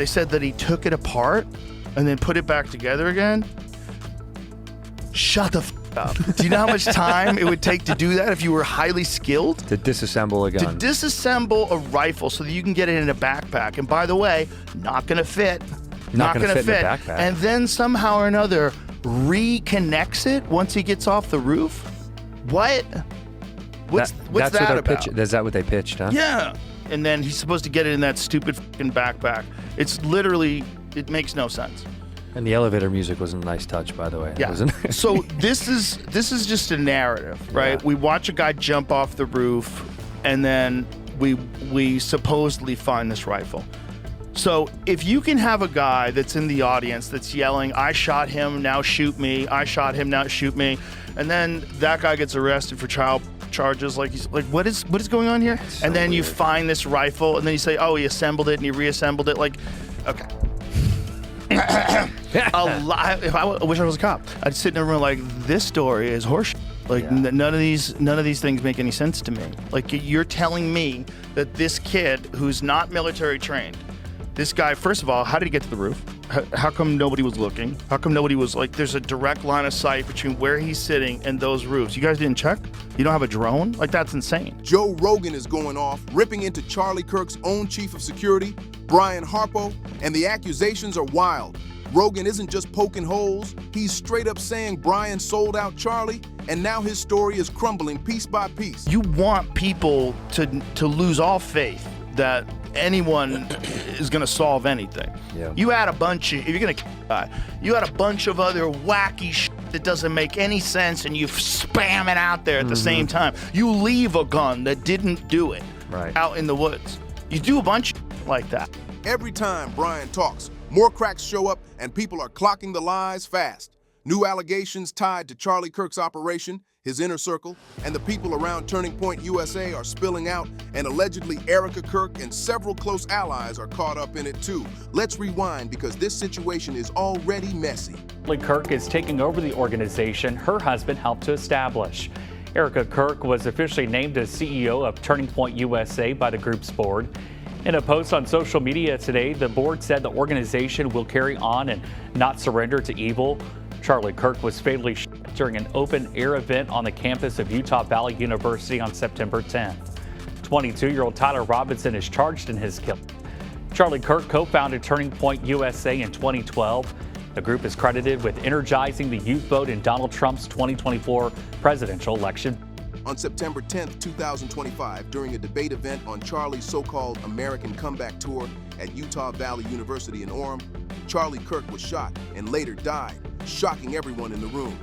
They said that he took it apart and then put it back together again. Shut the f up. Do you know how much time it would take to do that if you were highly skilled? To disassemble a gun. To disassemble a rifle so that you can get it in a backpack. And by the way, not gonna fit. Not gonna fit in a backpack. And then somehow or another reconnects it once he gets off the roof? What? What's that about? Is that what they pitched, huh? Yeah. And then he's supposed to get it in that stupid fucking backpack. It's literally, it makes no sense. And the elevator music was a nice touch, by the way. Yeah. So this is just a narrative, right? Yeah. We watch a guy jump off the roof, and then we supposedly find this rifle. So if you can have a guy that's in the audience that's yelling, "I shot him, now shoot me. I shot him, now shoot me," and then that guy gets arrested for child charges, like he's like, what is going on here? So and then weird. you find this rifle, and then you say, "Oh, he assembled it and he reassembled it." Like, okay. If I wish I was a cop, I'd sit in a room like, this story is horseshit. Like, Yeah. none of these things make any sense to me. Like, you're telling me that this kid who's not military trained, this guy, first of all, how did he get to the roof? How come nobody was looking? How come nobody was like, there's a direct line of sight between where he's sitting and those roofs? You guys didn't check? You don't have a drone? Like, that's insane. Joe Rogan is going off, ripping into Charlie Kirk's own chief of security, Brian Harpole, and the accusations are wild. Rogan isn't just poking holes, he's straight up saying Brian sold out Charlie, and now his story is crumbling piece by piece. You want people to lose all faith that anyone is going to solve anything. Yeah. You add a bunch of, if you're going to kill a guy, you add a bunch of other wacky shit that doesn't make any sense, and you spam it out there at the same time. You leave a gun that didn't do it out in the woods. You do a bunch of like that. Every time Brian talks, more cracks show up and people are clocking the lies fast. New allegations tied to Charlie Kirk's operation, his inner circle, and the people around Turning Point USA are spilling out, and allegedly Erica Kirk and several close allies are caught up in it too. Let's rewind because this situation is already messy. Charlie Kirk is taking over the organization her husband helped to establish. Erica Kirk was officially named as CEO of Turning Point USA by the group's board. In a post on social media today, the board said the organization will carry on and not surrender to evil. Charlie Kirk was fatally shot during an open-air event on the campus of Utah Valley University on September 10th. 22-year-old Tyler Robinson is charged in his killing. Charlie Kirk co-founded Turning Point USA in 2012. The group is credited with energizing the youth vote in Donald Trump's 2024 presidential election. On September 10th, 2025, during a debate event on Charlie's so-called American Comeback Tour at Utah Valley University in Orem, Charlie Kirk was shot and later died, shocking everyone in the room.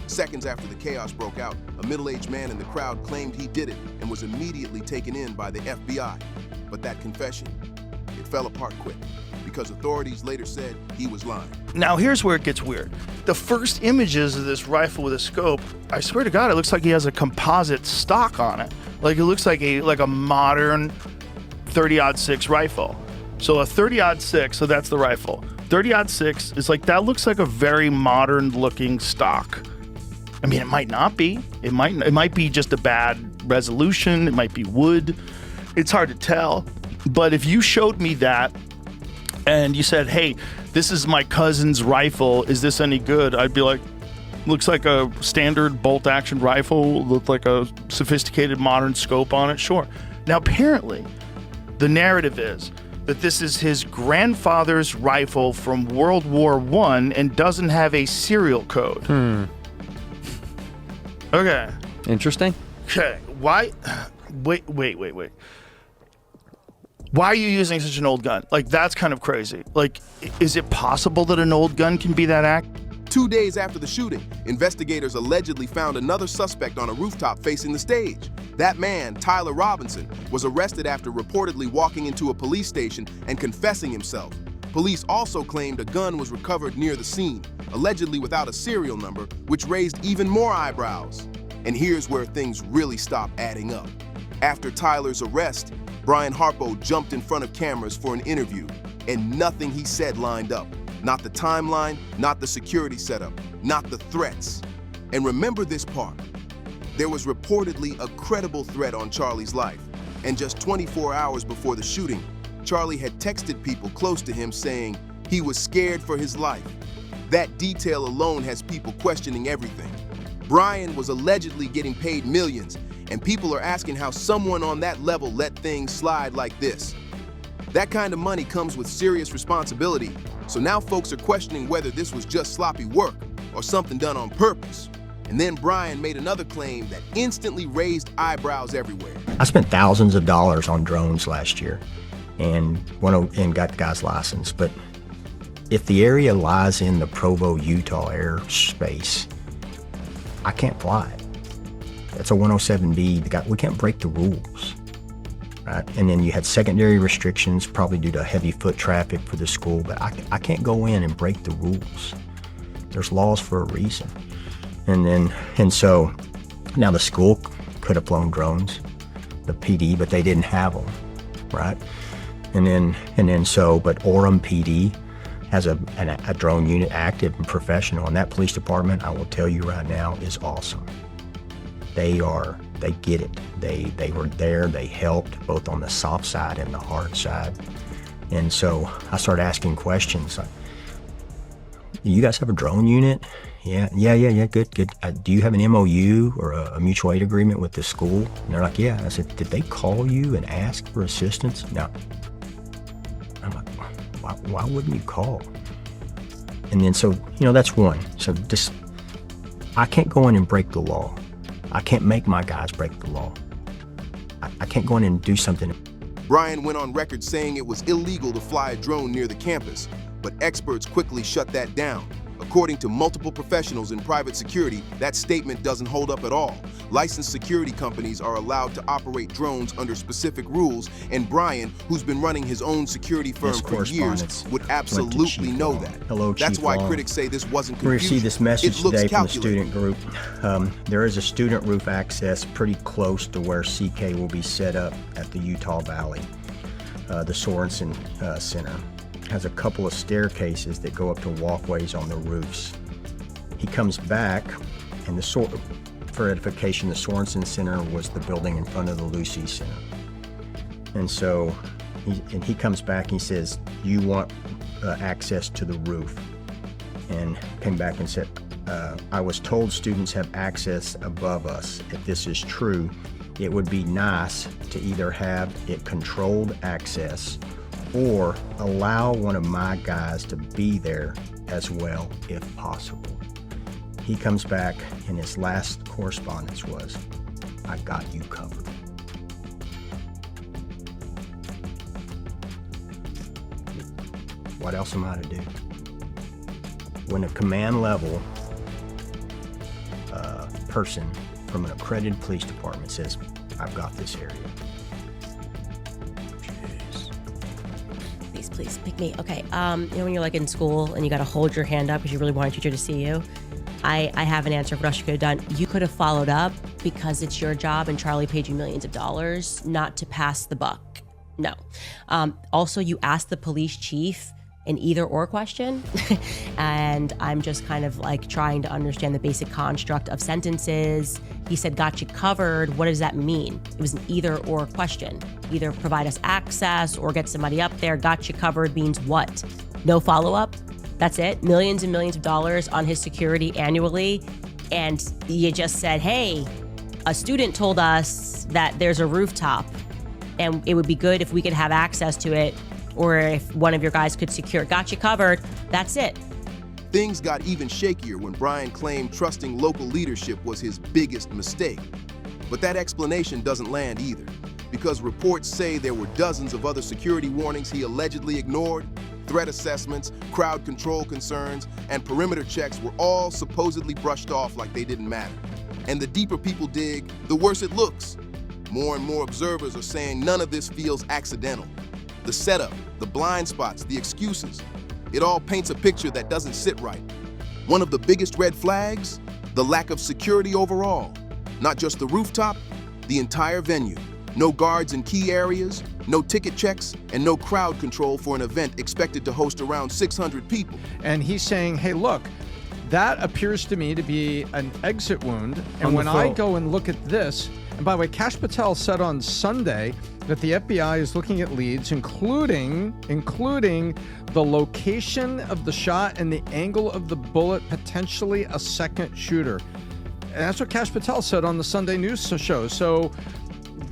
Seconds after the chaos broke out, a middle-aged man in the crowd claimed he did it and was immediately taken in by the FBI. But that confession, it fell apart quick, because authorities later said he was lying. Now, here's where it gets weird. The first images of this rifle with a scope, I swear to God, it looks like he has a composite stock on it. Like, it looks like a modern 30-06 rifle. So a 30-06, so that's the rifle. 30-06 is like, that looks like a very modern looking stock. I mean, it might not be. It might be just a bad resolution. It might be wood. It's hard to tell. But if you showed me that and you said, "Hey, this is my cousin's rifle. Is this any good?" I'd be like, looks like a standard bolt action rifle, look like a sophisticated modern scope on it. Sure. Now, apparently, the narrative is that this is his grandfather's rifle from World War I and doesn't have a serial code. Okay. Interesting. Okay. Why? Wait. Why are you using such an old gun? Like, that's kind of crazy. Like, is it possible that an old gun can be that accurate? 2 days after the shooting, investigators allegedly found another suspect on a rooftop facing the stage. That man, Tyler Robinson, was arrested after reportedly walking into a police station and confessing himself. Police also claimed a gun was recovered near the scene, allegedly without a serial number, which raised even more eyebrows. And here's where things really stop adding up. After Tyler's arrest, Brian Harpole jumped in front of cameras for an interview, and nothing he said lined up. Not the timeline, not the security setup, not the threats. And remember this part. There was reportedly a credible threat on Charlie's life, and just 24 hours before the shooting, Charlie had texted people close to him saying he was scared for his life. That detail alone has people questioning everything. Brian was allegedly getting paid millions, and people are asking how someone on that level let things slide like this. That kind of money comes with serious responsibility, so now folks are questioning whether this was just sloppy work or something done on purpose. And then Brian made another claim that instantly raised eyebrows everywhere. I spent thousands of dollars on drones last year and got the guy's license, but if the area lies in the Provo, Utah airspace, I can't fly it. That's a 107B. We can't break the rules, right? And then you had secondary restrictions, probably due to heavy foot traffic for the school, but I can't go in and break the rules. There's laws for a reason. And so now the school could have flown drones, the PD, but they didn't have them, right? But Orem PD has a drone unit, active and professional, and that police department, I will tell you right now, is awesome. They get it. They were there, they helped both on the soft side and the hard side. And so I started asking questions like, you guys have a drone unit? Yeah, good. Do you have an MOU or a mutual aid agreement with the school? And they're like, yeah. I said, did they call you and ask for assistance? No. I'm like, why wouldn't you call? And then so, that's one. So I can't go in and break the law. I can't make my guys break the law. I can't go in and do something. Brian went on record saying it was illegal to fly a drone near the campus, but experts quickly shut that down. According to multiple professionals in private security, that statement doesn't hold up at all. Licensed security companies are allowed to operate drones under specific rules, and Brian, who's been running his own security firm for years, would absolutely know that. Hello, Chief That's why Long. Critics say this wasn't We confusion. received this message today from the calculated. student group. There is a student roof access pretty close to where CK will be set up at the Utah Valley. The Sorensen Center has a couple of staircases that go up to walkways on the roofs. He comes back, and for edification, the Sorensen Center was the building in front of the Lucy Center. And so he comes back and he says, you want access to the roof? And came back and said, I was told students have access above us. If this is true, it would be nice to either have it controlled access or allow one of my guys to be there as well if possible. He comes back and his last correspondence was, I got you covered. What else am I to do? When a command level person from an accredited police department says, I've got this area. Please pick me. Okay. When you're like in school and you got to hold your hand up because you really want a teacher to see you, I have an answer for what you could have done. You could have followed up because it's your job and Charlie paid you millions of dollars not to pass the buck. No. Also, you asked the police chief an either or question. And I'm just kind of like trying to understand the basic construct of sentences. He said, got you covered. What does that mean? It was an either or question. Either provide us access or get somebody up there. Got you covered means what? No follow-up? That's it? Millions and millions of dollars on his security annually. And you just said, hey, a student told us that there's a rooftop and it would be good if we could have access to it, or if one of your guys could secure it. Got you covered. That's it. Things got even shakier when Brian claimed trusting local leadership was his biggest mistake. But that explanation doesn't land either, because reports say there were dozens of other security warnings he allegedly ignored. Threat assessments, crowd control concerns, and perimeter checks were all supposedly brushed off like they didn't matter. And the deeper people dig, the worse it looks. More and more observers are saying none of this feels accidental. The setup, the blind spots, the excuses, it all paints a picture that doesn't sit right. One of the biggest red flags, the lack of security overall. Not just the rooftop, the entire venue. No guards in key areas, no ticket checks, and no crowd control for an event expected to host around 600 people. And he's saying, hey, look, that appears to me to be an exit wound. And when I go and look at this, and by the way, Kash Patel said on Sunday that the FBI is looking at leads, including the location of the shot and the angle of the bullet, potentially a second shooter. And that's what Kash Patel said on the Sunday news show. So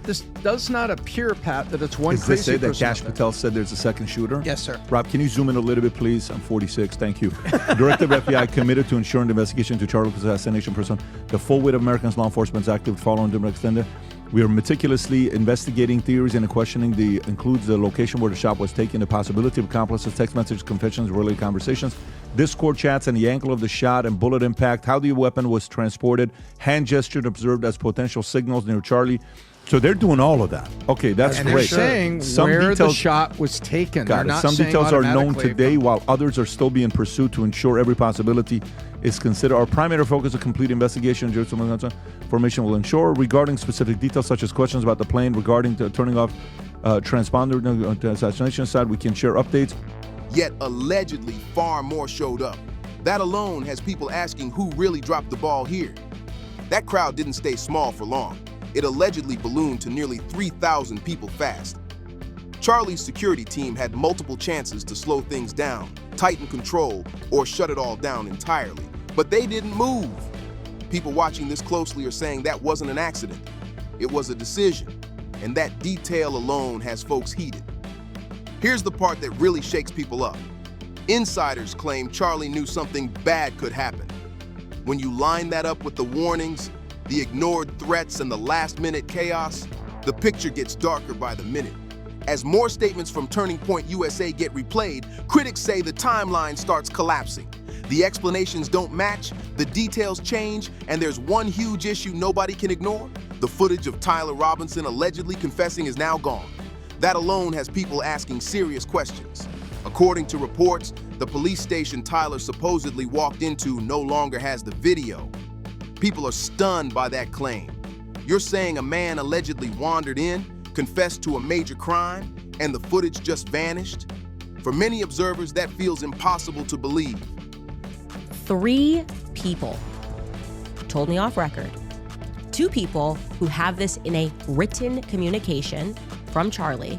this does not appear, Pat, that it's one Is crazy this say that person Kash out there. Patel said there's a second shooter? Yes, sir. Rob, can you zoom in a little bit, please? I'm 46. Thank you. Directive FBI committed to ensuring the investigation to Charlie Kirk's assassination person. The full weight of Americans law enforcement is active following the extended. We are meticulously investigating theories and questioning includes the location where the shot was taken, the possibility of accomplices, text messages, confessions, related conversations, Discord chats, and the angle of the shot and bullet impact, how the weapon was transported, hand gestures observed as potential signals near Charlie. So they're doing all of that. Okay, that's And great. they're saying Some where the details- shot was taken. Got They're it. not Some saying details are known automatically today, from- while others are still being pursued to ensure every possibility is considered. Our primary focus is complete investigation. Information will ensure regarding specific details such as questions about the plane, regarding the turning off transponder on the assassination side. We can share updates. Yet allegedly far more showed up. That alone has people asking who really dropped the ball here. That crowd didn't stay small for long. It allegedly ballooned to nearly 3,000 people fast. Charlie's security team had multiple chances to slow things down, tighten control, or shut it all down entirely, but they didn't move. People watching this closely are saying that wasn't an accident. It was a decision, and that detail alone has folks heated. Here's the part that really shakes people up. Insiders claim Charlie knew something bad could happen. When you line that up with the warnings, the ignored threats, and the last-minute chaos, the picture gets darker by the minute. As more statements from Turning Point USA get replayed, critics say the timeline starts collapsing. The explanations don't match, the details change, and there's one huge issue nobody can ignore. The footage of Tyler Robinson allegedly confessing is now gone. That alone has people asking serious questions. According to reports, the police station Tyler supposedly walked into no longer has the video. People are stunned by that claim. You're saying a man allegedly wandered in, confessed to a major crime, and the footage just vanished? For many observers, that feels impossible to believe. 3 people told me off record. 2 people who have this in a written communication from Charlie.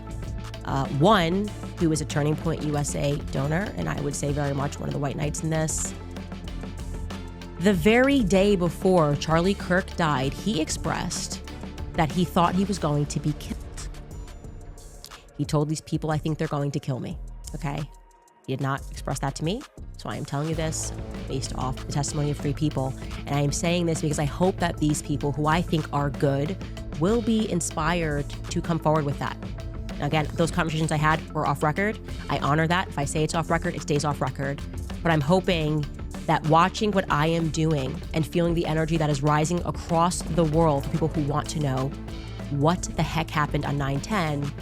One who is a Turning Point USA donor, and I would say very much one of the white knights in this. The very day before Charlie Kirk died, he expressed that he thought he was going to be killed. He told these people, I think they're going to kill me, okay? He did not express that to me, so I am telling you this based off the testimony of 3 people. And I am saying this because I hope that these people, who I think are good, will be inspired to come forward with that. Again, those conversations I had were off record. I honor that. If I say it's off record, it stays off record. But I'm hoping that watching what I am doing and feeling the energy that is rising across the world for people who want to know what the heck happened on 9/10,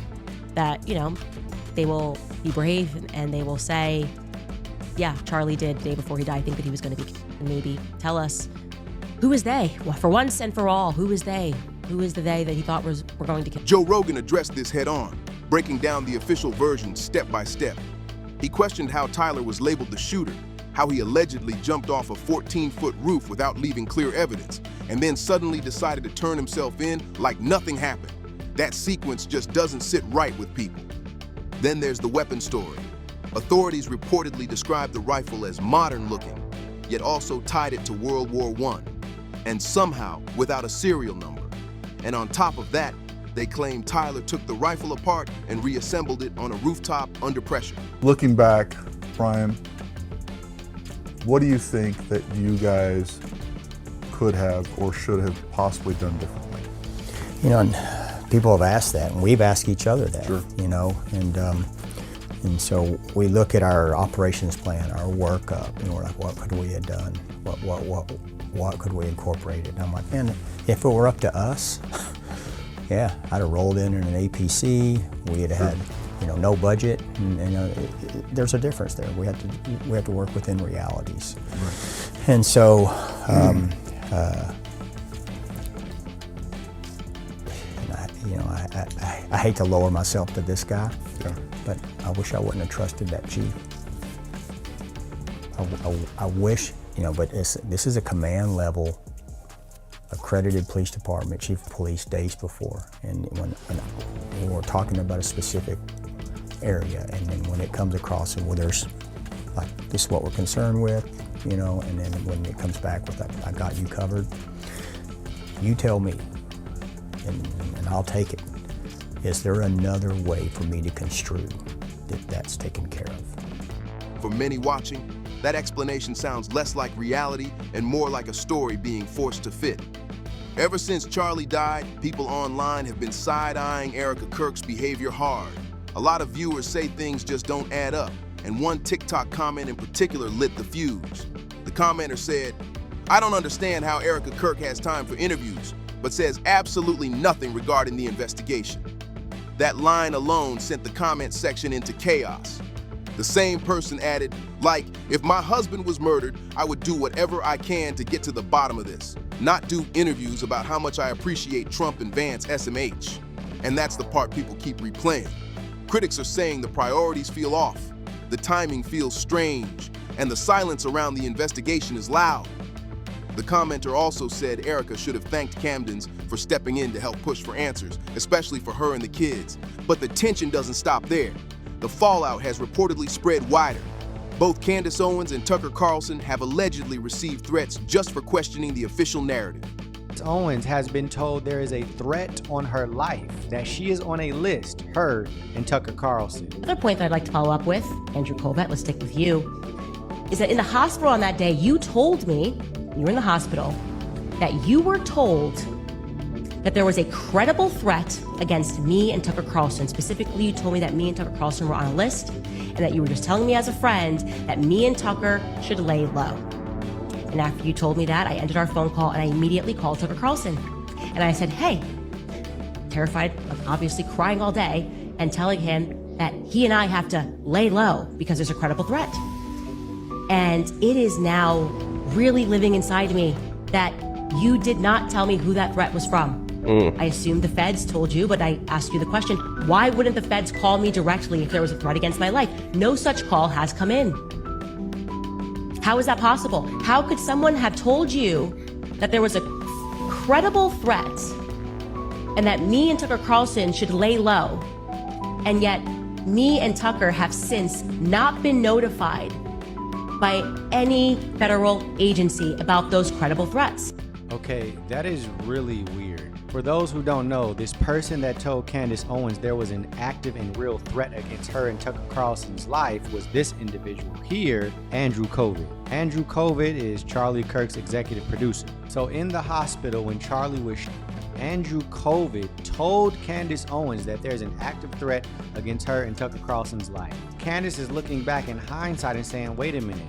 that, you know, they will be brave and they will say, yeah, Charlie did the day before he died think that he was going to be, and maybe tell us, who is they? Well, for once and for all, who is they? Who is the they that he thought were going to kill? Joe Rogan addressed this head on, breaking down the official version step by step. He questioned how Tyler was labeled the shooter, how he allegedly jumped off a 14-foot roof without leaving clear evidence, and then suddenly decided to turn himself in like nothing happened. That sequence just doesn't sit right with people. Then there's the weapon story. Authorities reportedly described the rifle as modern-looking, yet also tied it to World War I, and somehow without a serial number. And on top of that, they claim Tyler took the rifle apart and reassembled it on a rooftop under pressure. Looking back, Brian, what do you think that you guys could have or should have possibly done differently? You know, and people have asked that, and we've asked each other that. Sure. You know, and so we look at our operations plan, our workup, and we're like, what could we have done? What could we incorporate it? And I'm like, man, if it were up to us, yeah, I'd have rolled in an APC. We'd have had, you know, no budget, and there's a difference there. We have to work within realities, right. And so. I hate to lower myself to this guy, yeah. But I wish I wouldn't have trusted that chief. I wish, you know, but this is a command level accredited police department, chief of police days before. And when we're talking about a specific area, and then when it comes across and where there's like, this is what we're concerned with, you know, and then when it comes back with, I got you covered, you tell me, and I'll take it. Is there another way for me to construe that that's taken care of? For many watching, that explanation sounds less like reality and more like a story being forced to fit. Ever since Charlie died, people online have been side-eyeing Erica Kirk's behavior hard. A lot of viewers say things just don't add up, and one TikTok comment in particular lit the fuse. The commenter said, "I don't understand how Erica Kirk has time for interviews, but says absolutely nothing regarding the investigation." That line alone sent the comment section into chaos. The same person added, like, "If my husband was murdered, I would do whatever I can to get to the bottom of this, not do interviews about how much I appreciate Trump and Vance SMH." And that's the part people keep replaying. Critics are saying the priorities feel off, the timing feels strange, and the silence around the investigation is loud. The commenter also said Erica should have thanked Camdens for stepping in to help push for answers, especially for her and the kids. But the tension doesn't stop there. The fallout has reportedly spread wider. Both Candace Owens and Tucker Carlson have allegedly received threats just for questioning the official narrative. Owens has been told there is a threat on her life, that she is on a list, her and Tucker Carlson. Another point that I'd like to follow up with, Andrew Colbert, let's stick with you, is that in the hospital on that day, you told me, you were in the hospital, that you were told that there was a credible threat against me and Tucker Carlson. Specifically, you told me that me and Tucker Carlson were on a list, and that you were just telling me as a friend that me and Tucker should lay low. And after you told me that, I ended our phone call and I immediately called Tucker Carlson. And I said, hey, terrified, obviously crying all day, and telling him that he and I have to lay low because there's a credible threat. And it is now really living inside me that you did not tell me who that threat was from. I assumed the feds told you, but I asked you the question, why wouldn't the feds call me directly if there was a threat against my life? No such call has come in. How is that possible? How could someone have told you that there was a credible threat and that me and Tucker Carlson should lay low, and yet me and Tucker have since not been notified by any federal agency about those credible threats? Okay, that is really weird. For those who don't know, this person that told Candace Owens there was an active and real threat against her and Tucker Carlson's life was this individual here, Andrew Colbert. Andrew Colbert is Charlie Kirk's executive producer. So in the hospital when Charlie was Andrew Colbert told Candace Owens that there's an active threat against her and Tucker Carlson's life. Candace is looking back in hindsight and saying, wait a minute,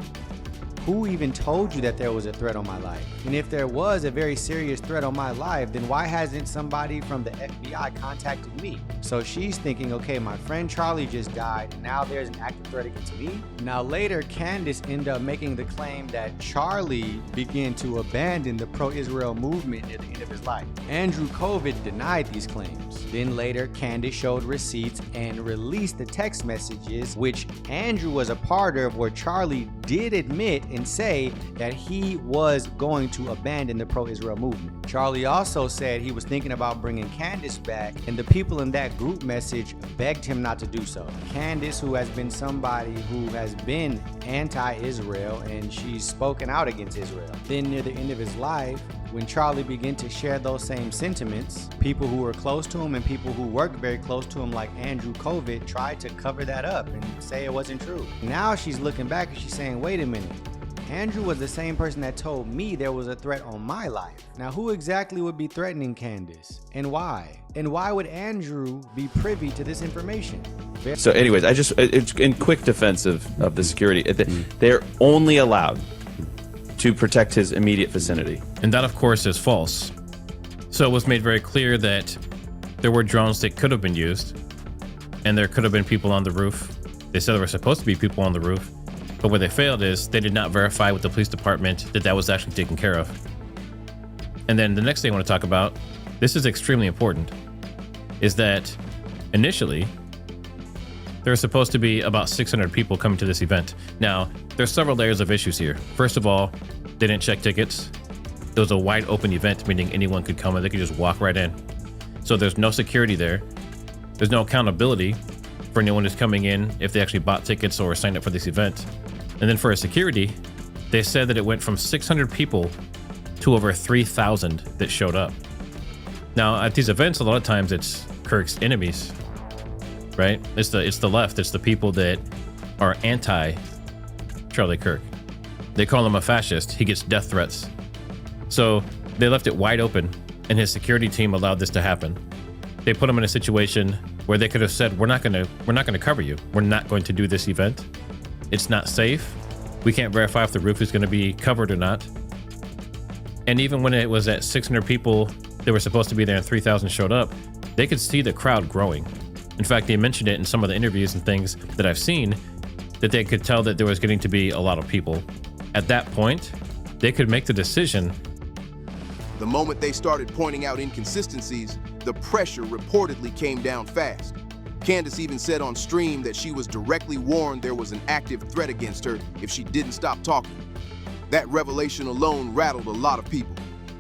who even told you that there was a threat on my life? And if there was a very serious threat on my life, then why hasn't somebody from the FBI contacted me? So she's thinking, okay, my friend Charlie just died, and now there's an active threat against me? Now later, Candace ended up making the claim that Charlie began to abandon the pro-Israel movement at the end of his life. Andrew Colbert denied these claims. Then later, Candace showed receipts and released the text messages, which Andrew was a part of, where Charlie did admit and say that he was going to abandon the pro-Israel movement. Charlie also said he was thinking about bringing Candace back, and the people in that group message begged him not to do so. Candace, who has been somebody who has been anti-Israel, and she's spoken out against Israel. Then near the end of his life, when Charlie began to share those same sentiments, people who were close to him and people who worked very close to him, like Andrew Colbert, tried to cover that up and say it wasn't true. Now she's looking back and she's saying, wait a minute, Andrew was the same person that told me there was a threat on my life. Now, who exactly would be threatening Candace, and why? And why would Andrew be privy to this information? So anyways, it's in quick defense of the security, they're only allowed to protect his immediate vicinity. And that, of course, is false. So it was made very clear that there were drones that could have been used, and there could have been people on the roof. They said there were supposed to be people on the roof, but where they failed is they did not verify with the police department that that was actually taken care of. And then the next thing I want to talk about, this is extremely important, is that initially there was supposed to be about 600 people coming to this event. Now, there's several layers of issues here. First of all, they didn't check tickets. It was a wide open event, meaning anyone could come and they could just walk right in. So there's no security there. There's no accountability for anyone who's coming in if they actually bought tickets or signed up for this event. And then for a security, they said that it went from 600 people to over 3,000 that showed up. Now, at these events, a lot of times it's Kirk's enemies, right? It's the left. It's the people that are anti Charlie Kirk. They call him a fascist. He gets death threats. So they left it wide open, and his security team allowed this to happen. They put him in a situation where they could have said, we're not gonna cover you. We're not going to do this event. It's not safe. We can't verify if the roof is going to be covered or not. And even when it was at 600 people that were supposed to be there and 3,000 showed up, they could see the crowd growing. In fact, they mentioned it in some of the interviews and things that I've seen, that they could tell that there was getting to be a lot of people. At that point, they could make the decision. The moment they started pointing out inconsistencies, the pressure reportedly came down fast. Candace even said on stream that she was directly warned there was an active threat against her if she didn't stop talking. That revelation alone rattled a lot of people.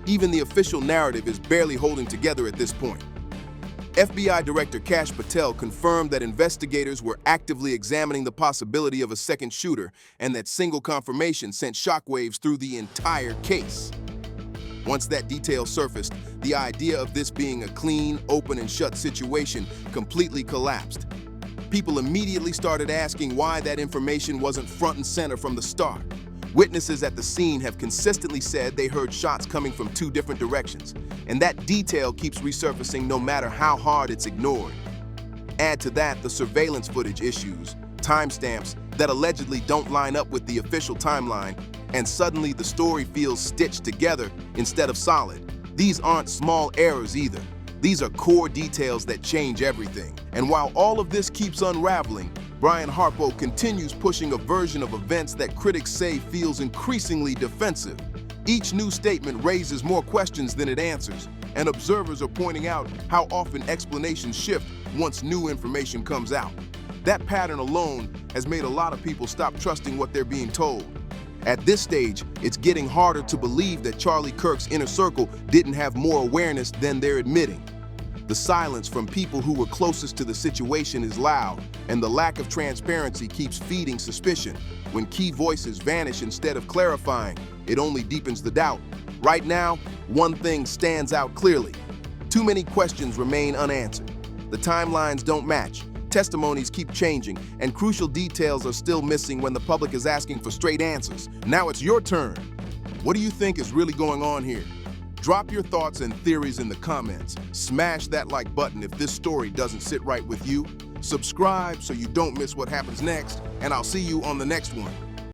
Even the official narrative is barely holding together at this point. FBI Director Kash Patel confirmed that investigators were actively examining the possibility of a second shooter, and that single confirmation sent shockwaves through the entire case. Once that detail surfaced, the idea of this being a clean, open and shut situation completely collapsed. People immediately started asking why that information wasn't front and center from the start. Witnesses at the scene have consistently said they heard shots coming from 2 different directions, and that detail keeps resurfacing no matter how hard it's ignored. Add to that the surveillance footage issues, timestamps that allegedly don't line up with the official timeline, and suddenly the story feels stitched together instead of solid. These aren't small errors either. These are core details that change everything. And while all of this keeps unraveling, Brian Harpole continues pushing a version of events that critics say feels increasingly defensive. Each new statement raises more questions than it answers, and observers are pointing out how often explanations shift once new information comes out. That pattern alone has made a lot of people stop trusting what they're being told. At this stage, it's getting harder to believe that Charlie Kirk's inner circle didn't have more awareness than they're admitting. The silence from people who were closest to the situation is loud, and the lack of transparency keeps feeding suspicion. When key voices vanish instead of clarifying, it only deepens the doubt. Right now, one thing stands out clearly. Too many questions remain unanswered. The timelines don't match. Testimonies keep changing, and crucial details are still missing when the public is asking for straight answers. Now it's your turn. What do you think is really going on here? Drop your thoughts and theories in the comments. Smash that like button if this story doesn't sit right with you. Subscribe so you don't miss what happens next, and I'll see you on the next one.